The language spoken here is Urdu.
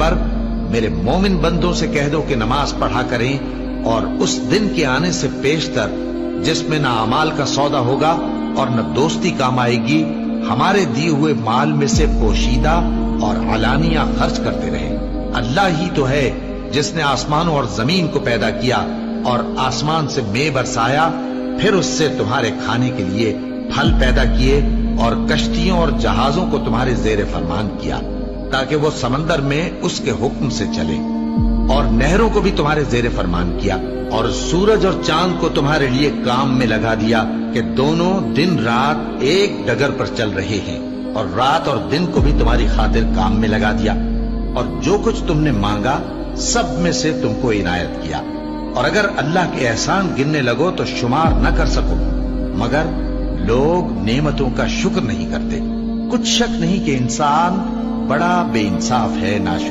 پیغمبر میرے مومن بندوں سے کہہ دو کہ نماز پڑھا کریں اور اس دن کے آنے سے پیشتر جس میں نہ اعمال کا سودا ہوگا اور نہ دوستی کام آئے گی ہمارے دیے ہوئے مال میں سے پوشیدہ اور علانیہ خرچ کرتے رہیں۔ اللہ ہی تو ہے جس نے آسمانوں اور زمین کو پیدا کیا اور آسمان سے مے برسایا، پھر اس سے تمہارے کھانے کے لیے پھل پیدا کیے اور کشتیوں اور جہازوں کو تمہارے زیر فرمان کیا تاکہ وہ سمندر میں اس کے حکم سے چلے، اور نہروں کو بھی تمہارے زیر فرمان کیا، اور سورج اور چاند کو تمہارے لیے کام میں لگا دیا کہ دونوں دن رات ایک ڈگر پر چل رہے ہیں، اور رات اور دن کو بھی تمہاری خاطر کام میں لگا دیا، اور جو کچھ تم نے مانگا سب میں سے تم کو عنایت کیا، اور اگر اللہ کے احسان گننے لگو تو شمار نہ کر سکو، مگر لوگ نعمتوں کا شکر نہیں کرتے۔ کچھ شک نہیں کہ انسان بڑا بے انصاف ہے، ناشکر۔